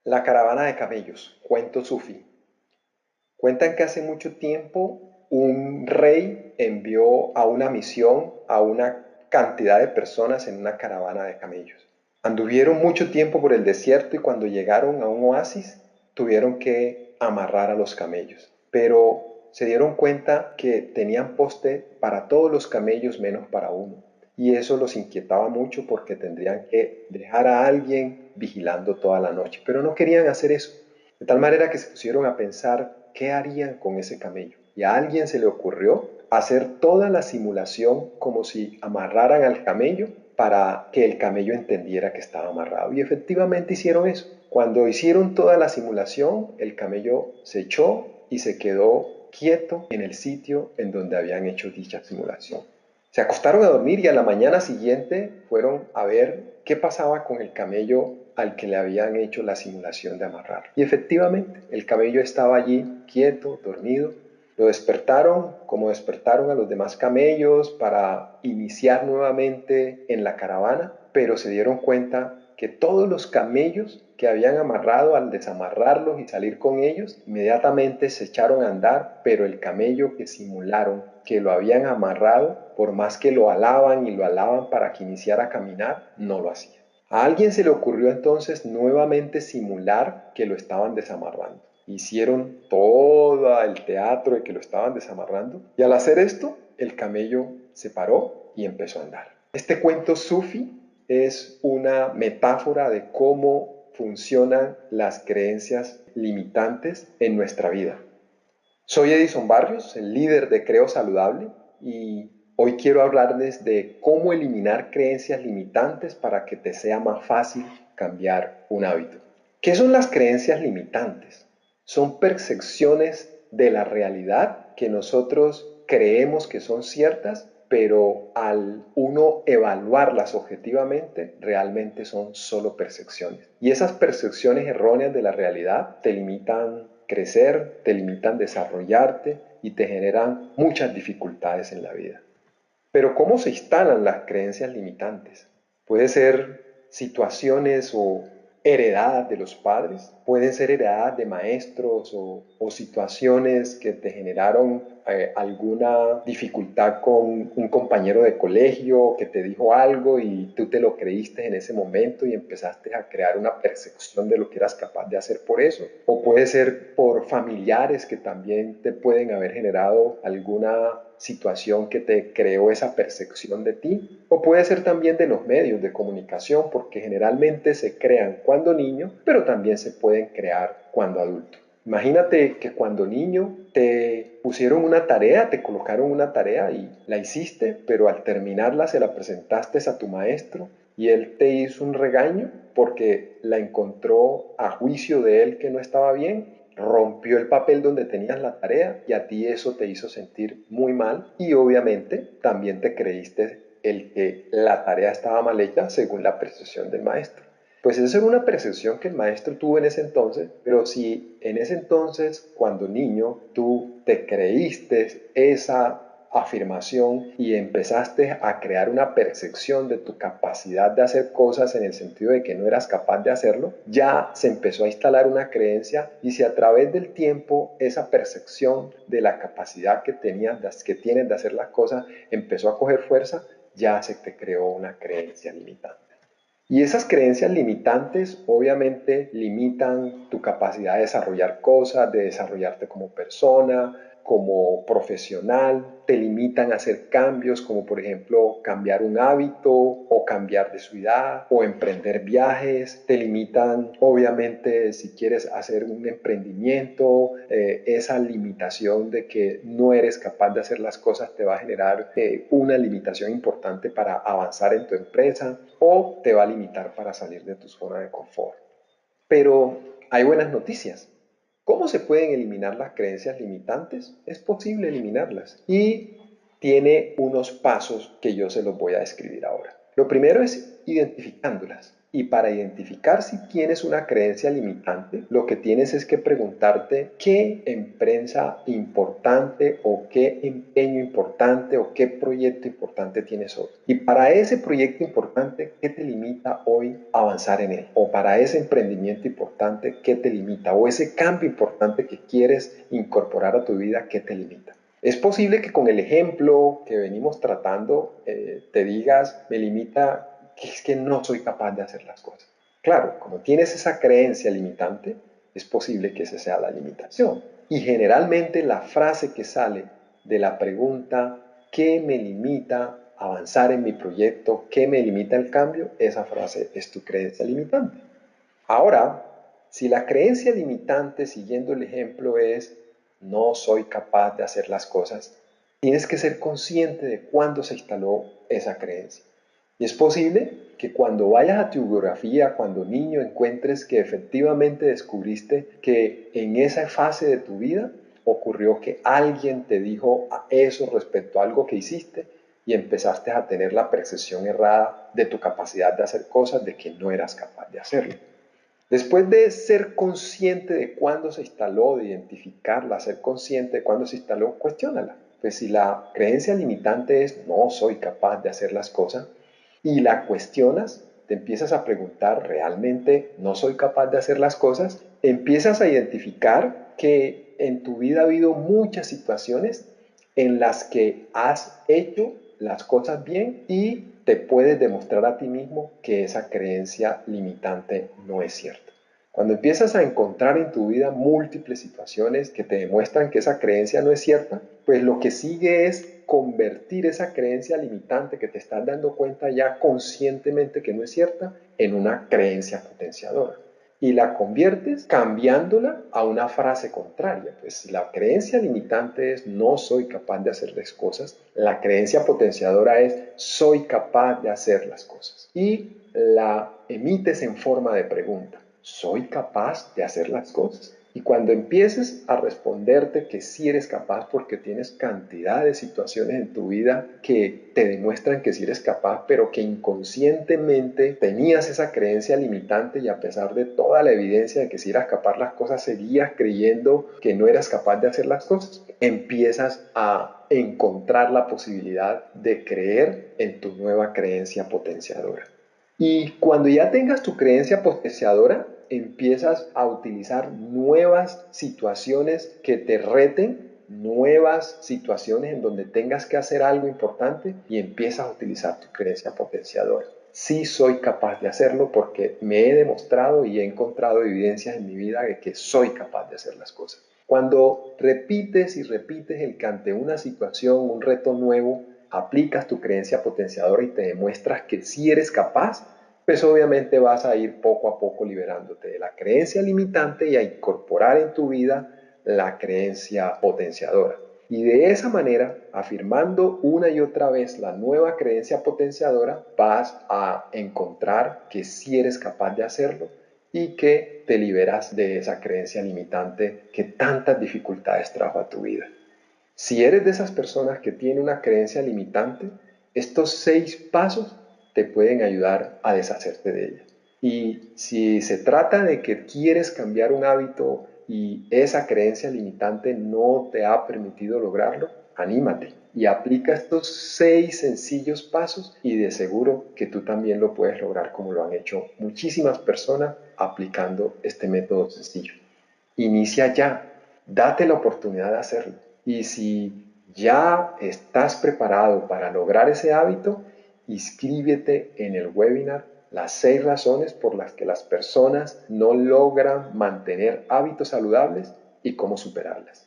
La caravana de camellos, cuento sufí. Cuentan que hace mucho tiempo un rey envió a una misión a una cantidad de personas en una caravana de camellos. Anduvieron mucho tiempo por el desierto y cuando llegaron a un oasis tuvieron que amarrar a los camellos. Pero se dieron cuenta que tenían poste para todos los camellos menos para uno. Y eso los inquietaba mucho porque tendrían que dejar a alguien vigilando toda la noche. Pero no querían hacer eso. De tal manera que se pusieron a pensar qué harían con ese camello. Y a alguien se le ocurrió hacer toda la simulación como si amarraran al camello para que el camello entendiera que estaba amarrado. Y efectivamente hicieron eso. Cuando hicieron toda la simulación, el camello se echó y se quedó quieto en el sitio en donde habían hecho dicha simulación. Se acostaron a dormir y a la mañana siguiente fueron a ver qué pasaba con el camello al que le habían hecho la simulación de amarrar. Y efectivamente, el camello estaba allí quieto, dormido. Lo despertaron como despertaron a los demás camellos para iniciar nuevamente en la caravana, pero se dieron cuenta que todos los camellos que habían amarrado, al desamarrarlos y salir con ellos, inmediatamente se echaron a andar, pero el camello que simularon que lo habían amarrado, por más que lo alaban y lo alaban para que iniciara a caminar, no lo hacía. A alguien se le ocurrió entonces nuevamente simular que lo estaban desamarrando. Hicieron todo el teatro de que lo estaban desamarrando y al hacer esto, el camello se paró y empezó a andar. Este cuento sufi es una metáfora de cómo funcionan las creencias limitantes en nuestra vida. Soy Edison Barrios, el líder de Creo Saludable, y hoy quiero hablarles de cómo eliminar creencias limitantes para que te sea más fácil cambiar un hábito. ¿Qué son las creencias limitantes? Son percepciones de la realidad que nosotros creemos que son ciertas, pero al uno evaluarlas objetivamente, realmente son solo percepciones. Y esas percepciones erróneas de la realidad te limitan crecer, te limitan desarrollarte y te generan muchas dificultades en la vida. Pero ¿cómo se instalan las creencias limitantes? Puede ser situaciones o heredadas de los padres, pueden ser heredadas de maestros o situaciones que te generaron alguna dificultad con un compañero de colegio que te dijo algo y tú te lo creíste en ese momento y empezaste a crear una percepción de lo que eras capaz de hacer por eso. O puede ser por familiares que también te pueden haber generado alguna situación que te creó esa percepción de ti, o puede ser también de los medios de comunicación, porque generalmente se crean cuando niño, pero también se pueden crear cuando adulto. Imagínate que cuando niño te pusieron una tarea, te colocaron una tarea y la hiciste, pero al terminarla se la presentaste a tu maestro y él te hizo un regaño porque la encontró a juicio de él que no estaba bien, rompió el papel donde tenías la tarea y a ti eso te hizo sentir muy mal y obviamente también te creíste el que la tarea estaba mal hecha según la percepción del maestro. Pues esa era una percepción que el maestro tuvo en ese entonces, pero si en ese entonces, cuando niño, tú te creíste esa afirmación y empezaste a crear una percepción de tu capacidad de hacer cosas en el sentido de que no eras capaz de hacerlo, ya se empezó a instalar una creencia y si a través del tiempo esa percepción de la capacidad que tienes de hacer las cosas empezó a coger fuerza, ya se te creó una creencia limitante. Y esas creencias limitantes obviamente limitan tu capacidad de desarrollar cosas, de desarrollarte como persona, como profesional, te limitan a hacer cambios como por ejemplo cambiar un hábito o cambiar de ciudad o emprender viajes, te limitan obviamente si quieres hacer un emprendimiento, esa limitación de que no eres capaz de hacer las cosas te va a generar una limitación importante para avanzar en tu empresa o te va a limitar para salir de tu zona de confort. Pero hay buenas noticias. ¿Cómo se pueden eliminar las creencias limitantes? Es posible eliminarlas y tiene unos pasos que yo se los voy a describir ahora. Lo primero es identificándolas. Y para identificar si tienes una creencia limitante, lo que tienes es que preguntarte qué empresa importante o qué empeño importante o qué proyecto importante tienes hoy. Y para ese proyecto importante, ¿qué te limita hoy a avanzar en él? O para ese emprendimiento importante, ¿qué te limita? O ese cambio importante que quieres incorporar a tu vida, ¿qué te limita? Es posible que con el ejemplo que venimos tratando te digas, me limita que es que no soy capaz de hacer las cosas. Claro, como tienes esa creencia limitante, es posible que esa sea la limitación. Y generalmente la frase que sale de la pregunta, ¿qué me limita a avanzar en mi proyecto? ¿Qué me limita el cambio? Esa frase es tu creencia limitante. Ahora, si la creencia limitante, siguiendo el ejemplo, es no soy capaz de hacer las cosas, tienes que ser consciente de cuándo se instaló esa creencia. Y es posible que cuando vayas a tu biografía, cuando niño, encuentres que efectivamente descubriste que en esa fase de tu vida ocurrió que alguien te dijo eso respecto a algo que hiciste y empezaste a tener la percepción errada de tu capacidad de hacer cosas, de que no eras capaz de hacerlo. Después de ser consciente de cuándo se instaló, de identificarla, ser consciente de cuándo se instaló, cuestiónala. Pues si la creencia limitante es no soy capaz de hacer las cosas y la cuestionas, te empiezas a preguntar realmente no soy capaz de hacer las cosas, empiezas a identificar que en tu vida ha habido muchas situaciones en las que has hecho las cosas bien y te puedes demostrar a ti mismo que esa creencia limitante no es cierta. Cuando empiezas a encontrar en tu vida múltiples situaciones que te demuestran que esa creencia no es cierta, pues lo que sigue es convertir esa creencia limitante que te estás dando cuenta ya conscientemente que no es cierta en una creencia potenciadora. Y la conviertes cambiándola a una frase contraria. Pues si la creencia limitante es no soy capaz de hacer las cosas, la creencia potenciadora es soy capaz de hacer las cosas. Y la emites en forma de pregunta. ¿Soy capaz de hacer las cosas? Y cuando empieces a responderte que sí eres capaz porque tienes cantidad de situaciones en tu vida que te demuestran que sí eres capaz, pero que inconscientemente tenías esa creencia limitante y a pesar de toda la evidencia de que sí eras capaz las cosas, seguías creyendo que no eras capaz de hacer las cosas, empiezas a encontrar la posibilidad de creer en tu nueva creencia potenciadora. Y cuando ya tengas tu creencia potenciadora, empiezas a utilizar nuevas situaciones que te reten, nuevas situaciones en donde tengas que hacer algo importante y empiezas a utilizar tu creencia potenciadora. Sí soy capaz de hacerlo porque me he demostrado y he encontrado evidencias en mi vida de que soy capaz de hacer las cosas. Cuando repites y repites el que ante una situación, un reto nuevo, aplicas tu creencia potenciadora y te demuestras que sí eres capaz, pues obviamente vas a ir poco a poco liberándote de la creencia limitante y a incorporar en tu vida la creencia potenciadora. Y de esa manera, afirmando una y otra vez la nueva creencia potenciadora, vas a encontrar que sí eres capaz de hacerlo y que te liberas de esa creencia limitante que tantas dificultades trajo a tu vida. Si eres de esas personas que tienen una creencia limitante, estos 6 pasos te pueden ayudar a deshacerte de ella. Y si se trata de que quieres cambiar un hábito y esa creencia limitante no te ha permitido lograrlo, anímate y aplica estos 6 sencillos pasos y de seguro que tú también lo puedes lograr como lo han hecho muchísimas personas aplicando este método sencillo. Inicia ya, date la oportunidad de hacerlo. Y si ya estás preparado para lograr ese hábito, inscríbete en el webinar las 6 razones por las que las personas no logran mantener hábitos saludables y cómo superarlas.